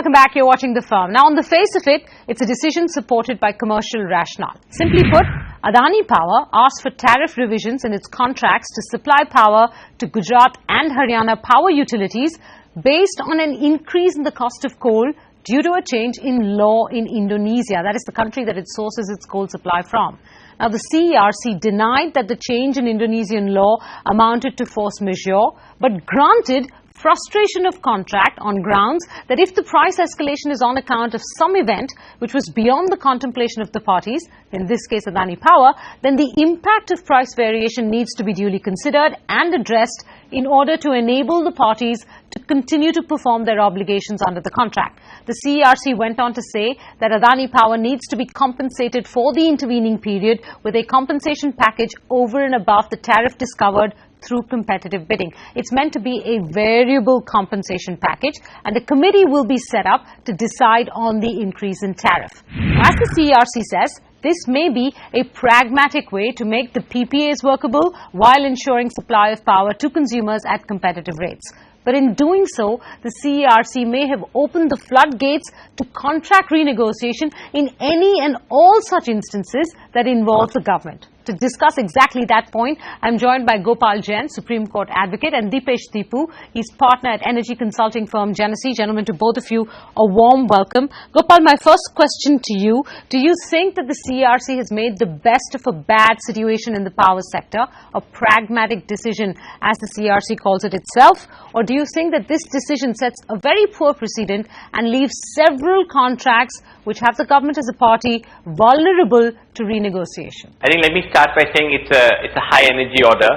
Welcome back. You're watching The Firm. Now, on the face of it, it's a decision supported by commercial rationale. Simply put, Adani Power asked for tariff revisions in its contracts to supply power to Gujarat and Haryana power utilities based on an increase in the cost of coal due to a change in law in Indonesia. That is the country that it sources its coal supply from. Now, the CERC denied that the change in Indonesian law amounted to force majeure, but granted frustration of contract on grounds that if the price escalation is on account of some event which was beyond the contemplation of the parties, in this case Adani Power, then the impact of price variation needs to be duly considered and addressed in order to enable the parties to continue to perform their obligations under the contract. The CERC went on to say that Adani Power needs to be compensated for the intervening period with a compensation package over and above the tariff discovered through competitive bidding. It's meant to be a variable compensation package, and a committee will be set up to decide on the increase in tariff. As the CERC says, this may be a pragmatic way to make the PPAs workable while ensuring supply of power to consumers at competitive rates. But in doing so, the CERC may have opened the floodgates to contract renegotiation in any and all such instances that involve the government. To discuss exactly that point, I'm joined by Gopal Jain, Supreme Court advocate, and Dipesh Deepu. He's partner at energy consulting firm Genesee. Gentlemen, to both of you, a warm welcome. Gopal, my first question to you. Do you think that the CERC has made the best of a bad situation in the power sector, a pragmatic decision as the CERC calls it itself? Or do you think that this decision sets a very poor precedent and leaves several contracts which have the government as a party vulnerable to renegotiation? I think let me start by saying it's a high energy order.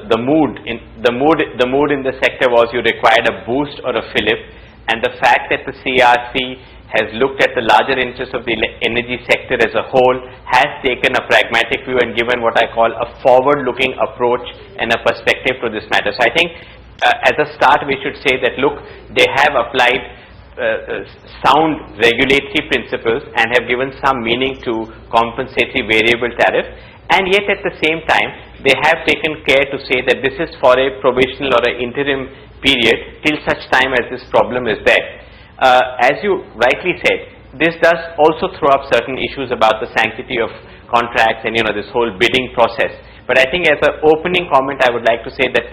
The mood in the sector was you required a boost or a fillip, and the fact that the CERC has looked at the larger interests of the energy sector as a whole, has taken a pragmatic view and given what I call a forward-looking approach and a perspective to this matter. So I think as a start we should say that look, they have applied sound regulatory principles and have given some meaning to compensatory variable tariff, and yet at the same time they have taken care to say that this is for a provisional or an interim period till such time as this problem is there. As you rightly said, this does also throw up certain issues about the sanctity of contracts and this whole bidding process. But I think as an opening comment I would like to say that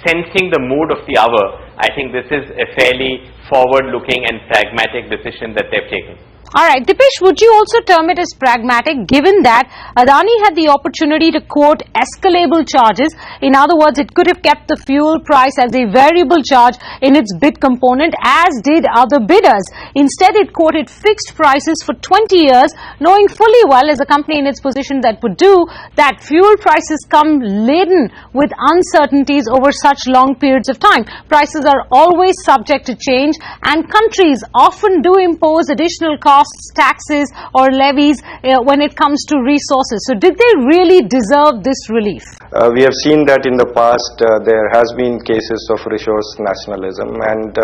sensing the mood of the hour, I think this is a fairly forward-looking and pragmatic decision that they've taken. All right, Dipesh, would you also term it as pragmatic, given that Adani had the opportunity to quote escalable charges? In other words, it could have kept the fuel price as a variable charge in its bid component, as did other bidders. Instead, it quoted fixed prices for 20 years, knowing fully well, as a company in its position that would do, that fuel prices come laden with uncertainties over such long periods of time. Prices are always subject to change, and countries often do impose additional costs, taxes or levies when it comes to resources. So did they really deserve this relief? We have seen that in the past there has been cases of resource nationalism, and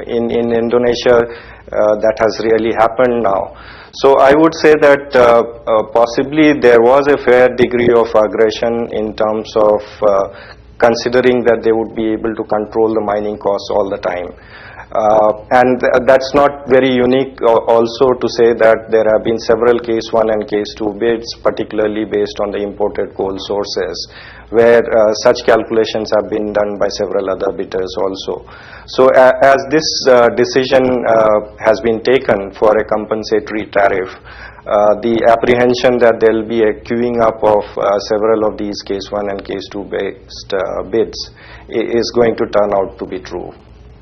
in Indonesia that has really happened now. So I would say that possibly there was a fair degree of aggression in terms of considering that they would be able to control the mining costs all the time. And that's not very unique also to say that there have been several case 1 and case 2 bids, particularly based on the imported coal sources, where such calculations have been done by several other bidders also. So as this decision has been taken for a compensatory tariff, the apprehension that there will be a queuing up of several of these case 1 and case 2 based bids is going to turn out to be true.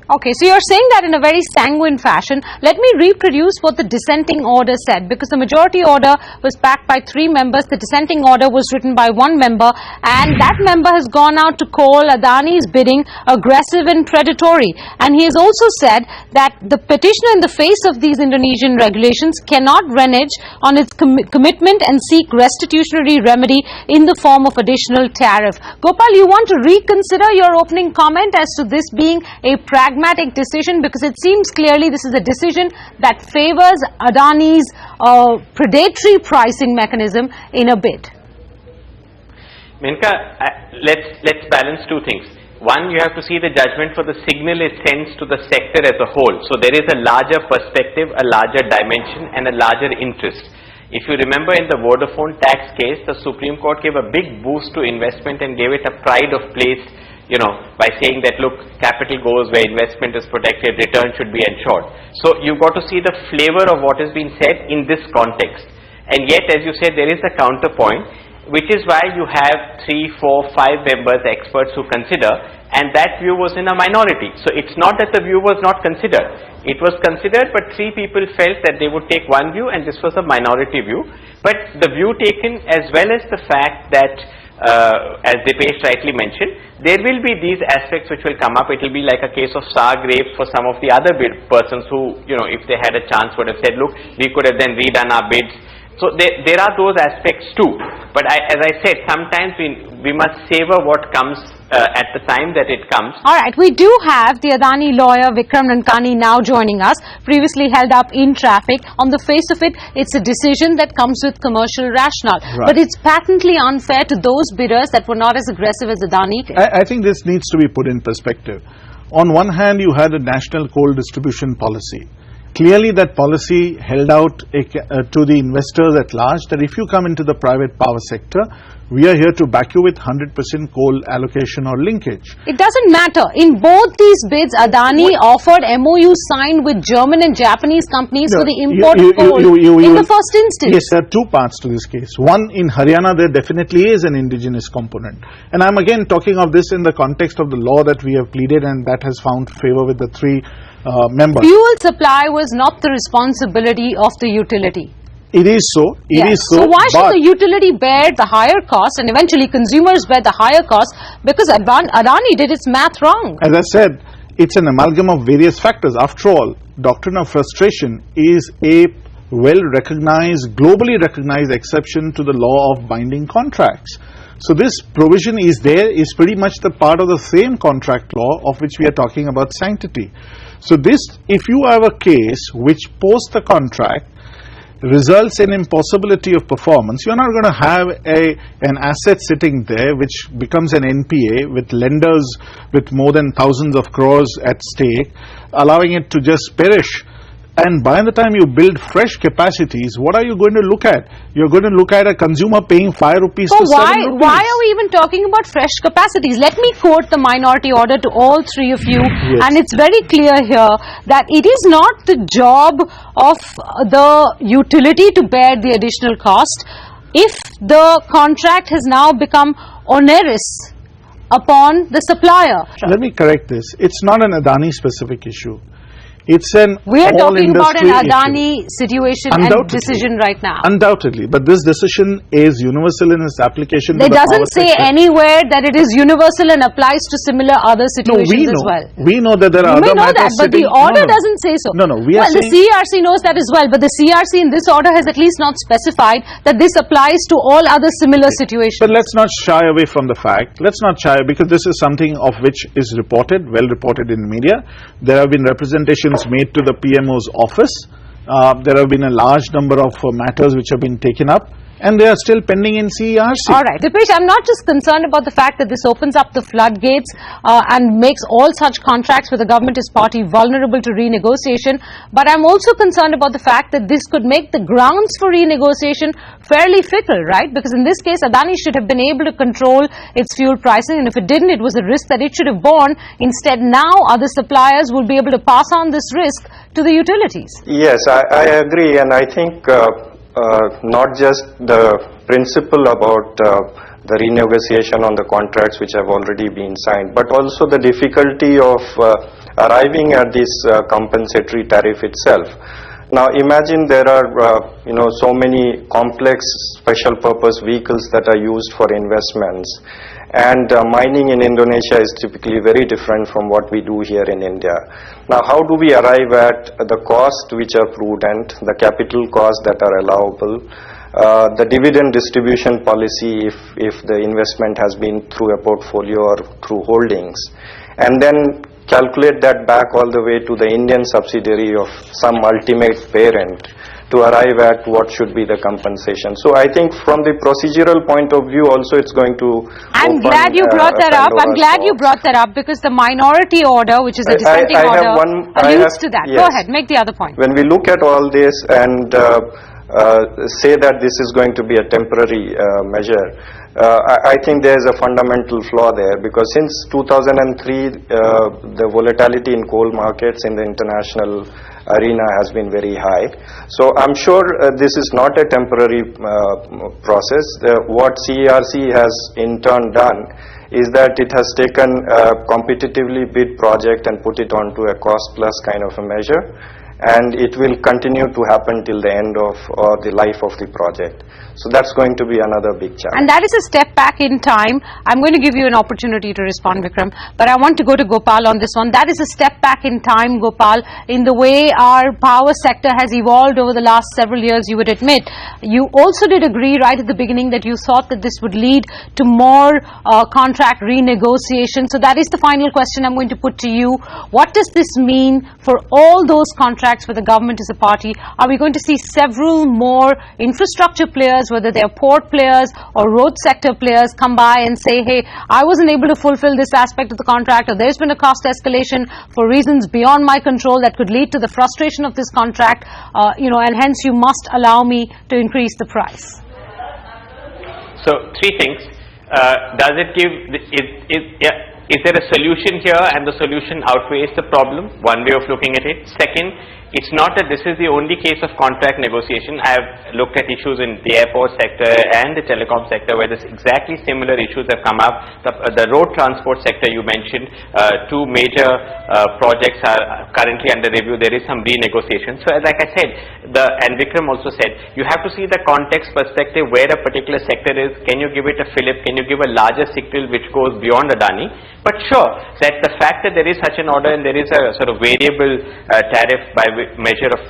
Okay, so you're saying that in a very sanguine fashion. Let me reproduce what the dissenting order said, because the majority order was backed by 3 members. The dissenting order was written by 1 member, and that member has gone out to call Adani's bidding aggressive and predatory. And he has also said that the petitioner, in the face of these Indonesian regulations, cannot renege on its commitment and seek restitutionary remedy in the form of additional tariff. Gopal, you want to reconsider your opening comment as to this being a pragmatic decision, because it seems clearly this is a decision that favors Adani's predatory pricing mechanism in a bid. Menka, let's balance 2 things. one, you have to see the judgment for the signal it sends to the sector as a whole. So there is a larger perspective, a larger dimension and a larger interest. If you remember in the Vodafone tax case, the Supreme Court gave a big boost to investment and gave it a pride of place, by saying that, look, capital goes where investment is protected, return should be ensured. So you've got to see the flavor of what is being said in this context. And yet, as you said, there is a counterpoint, which is why you have 3, 4, 5 members, experts who consider, and that view was in a minority. So it's not that the view was not considered. It was considered, but 3 people felt that they would take one view, and this was a minority view. But the view taken, as well as the fact that, as Dipesh rightly mentioned, there will be these aspects which will come up. It will be like a case of sour grapes for some of the other persons who, if they had a chance, would have said, look, we could have then redone our bids. So there are those aspects too. But as I said, sometimes we must savor what comes at the time that it comes. All right, we do have the Adani lawyer Vikram Rankani now joining us, previously held up in traffic. On the face of it, it's a decision that comes with commercial rationale. Right. But it's patently unfair to those bidders that were not as aggressive as Adani. I think this needs to be put in perspective. On one hand, you had a national coal distribution policy. Clearly, that policy held out to the investors at large that if you come into the private power sector, we are here to back you with 100% coal allocation or linkage. It doesn't matter. In both these bids, Adani offered MOU signed with German and Japanese companies for the import of coal in the first instance. Yes, there are 2 parts to this case. One, in Haryana, there definitely is an indigenous component. And I'm again talking of this in the context of the law that we have pleaded, and that has found favor with the 3 members. Fuel supply was not the responsibility of the utility. It is so. It is so. So why should the utility bear the higher cost and eventually consumers bear the higher cost because Adani did its math wrong? As I said, it's an amalgam of various factors. After all, doctrine of frustration is a well-recognized, globally recognized exception to the law of binding contracts. So this provision is pretty much the part of the same contract law of which we are talking about sanctity. So this, if you have a case which post the contract results in impossibility of performance, you're not going to have an asset sitting there which becomes an NPA with lenders with more than thousands of crores at stake, allowing it to just perish. And by the time you build fresh capacities, what are you going to look at? You're going to look at a consumer paying 5 rupees to 7 rupees. Why are we even talking about fresh capacities? Let me quote the minority order to all 3 of you. Yes. And it's very clear here that it is not the job of the utility to bear the additional cost. If the contract has now become onerous upon the supplier. Let me correct this. It's not an Adani specific issue. It's an We are talking about an Adani situation and decision right now. Undoubtedly, but this decision is universal in its application. It doesn't say anywhere that it is universal and applies to similar other situations as well. We know that there are other matters. But the order doesn't say so. No, we are saying, the CRC knows that as well, but the CRC in this order has at least not specified that this applies to all other similar situations. But let's not shy away from the fact. Let's not shy, because this is something of which is reported, well reported in media. There have been representations made to the PMO's office. There have been a large number of matters which have been taken up, and they are still pending in CERC. All right, Dipesh, I'm not just concerned about the fact that this opens up the floodgates and makes all such contracts where the government is party vulnerable to renegotiation, but I'm also concerned about the fact that this could make the grounds for renegotiation fairly fickle, right? Because in this case, Adani should have been able to control its fuel pricing, and if it didn't, it was a risk that it should have borne. Instead, now other suppliers will be able to pass on this risk to the utilities. Yes, I agree, and I think not just the principle about the renegotiation on the contracts which have already been signed, but also the difficulty of arriving at this compensatory tariff itself. Now imagine there are so many complex special purpose vehicles that are used for investments, and mining in Indonesia is typically very different from what we do here in India. Now how do we arrive at the cost which are prudent, the capital costs that are allowable, the dividend distribution policy if the investment has been through a portfolio or through holdings, and then calculate that back all the way to the Indian subsidiary of some ultimate parent to arrive at what should be the compensation. So I think from the procedural point of view also it's going to I'm open, glad you brought that up. I'm Pandora's glad you box. brought that up because the minority order, which is a dissenting order, alludes to that. Yes. Go ahead, make the other point. When we look at all this and say that this is going to be a temporary measure, I think there is a fundamental flaw there, because since 2003 the volatility in coal markets in the international arena has been very high. So I'm sure this is not a temporary process. What CERC has in turn done is that it has taken a competitively bid project and put it onto a cost plus kind of a measure, and it will continue to happen till the end of the life of the project. So that's going to be another big challenge. And that is a step back in time. I'm going to give you an opportunity to respond, Vikram, but I want to go to Gopal on this one. That is a step back in time, Gopal, in the way our power sector has evolved over the last several years, you would admit. You also did agree right at the beginning that you thought that this would lead to more contract renegotiation. So that is the final question I'm going to put to you. What does this mean for all those contracts where the government is a party? Are we going to see several more infrastructure players, whether they are port players or road sector players, come by and say, hey, I wasn't able to fulfill this aspect of the contract, or there's been a cost escalation for reasons beyond my control that could lead to the frustration of this contract, and hence you must allow me to increase the price? So, three things. Does it give, is there a solution here and the solution outweighs the problem? One way of looking at it. Second, it's not that this is the only case of contract negotiation. I have looked at issues in the airport sector and the telecom sector where this exactly similar issues have come up. The road transport sector you mentioned, two major projects are currently under review. There is some renegotiation. So like I said, and Vikram also said, you have to see the context perspective where a particular sector is. Can you give it a fillip? Can you give a larger signal which goes beyond Adani? But sure, that the fact that there is such an order and there is a sort of variable tariff by measure of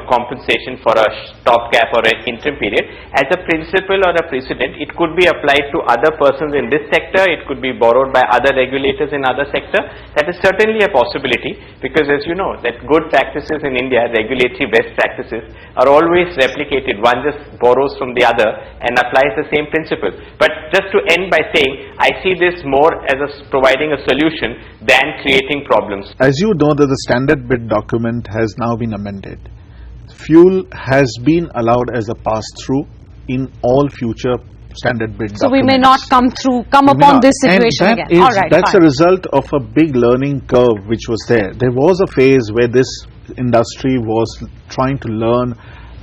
compensation for a stopgap or an interim period, as a principle or a precedent, it could be applied to other persons in this sector. It could be borrowed by other regulators in other sector. That is certainly a possibility, because as you know, that good practices in India, regulatory best practices, are always replicated. One just borrows from the other and applies the same principle. But just to end by saying, I see this more as providing a solution than creating problems. As you know, that the standard bid document has now been amended. Fuel has been allowed as a pass-through in all future standard bid documents. So we may not come upon this situation again. All right, that's fine. a result of a big learning curve which was there. There was a phase where this industry was trying to learn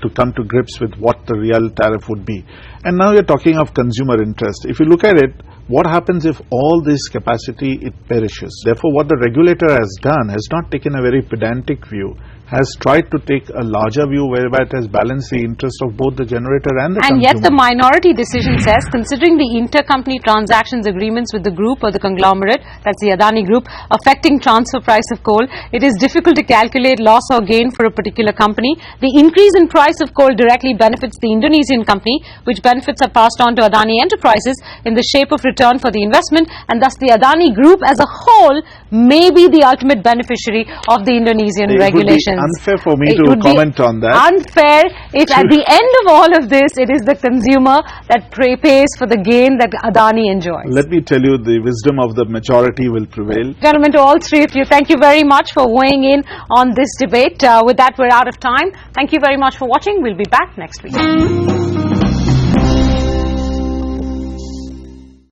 to come to grips with what the real tariff would be. And now you're talking of consumer interest. If you look at it, what happens if all this capacity, it perishes? Therefore, what the regulator has done has not taken a very pedantic view, has tried to take a larger view whereby it has balanced the interest of both the generator and the consumer. And yet the minority decision says, considering the intercompany transactions agreements with the group or the conglomerate, that's the Adani group, affecting transfer price of coal, it is difficult to calculate loss or gain for a particular company. The increase in price of coal directly benefits the Indonesian company, which benefits are passed on to Adani Enterprises in the shape of return for the investment, and thus the Adani group as a whole may be the ultimate beneficiary of the Indonesian regulations. Unfair for me to comment on that. Unfair if at the end of all of this it is the consumer that pays for the gain that Adani enjoys. Let me tell you, the wisdom of the majority will prevail. Gentlemen, to all three of you, thank you very much for weighing in on this debate. With that, we're out of time. Thank you very much for watching. We'll be back next week.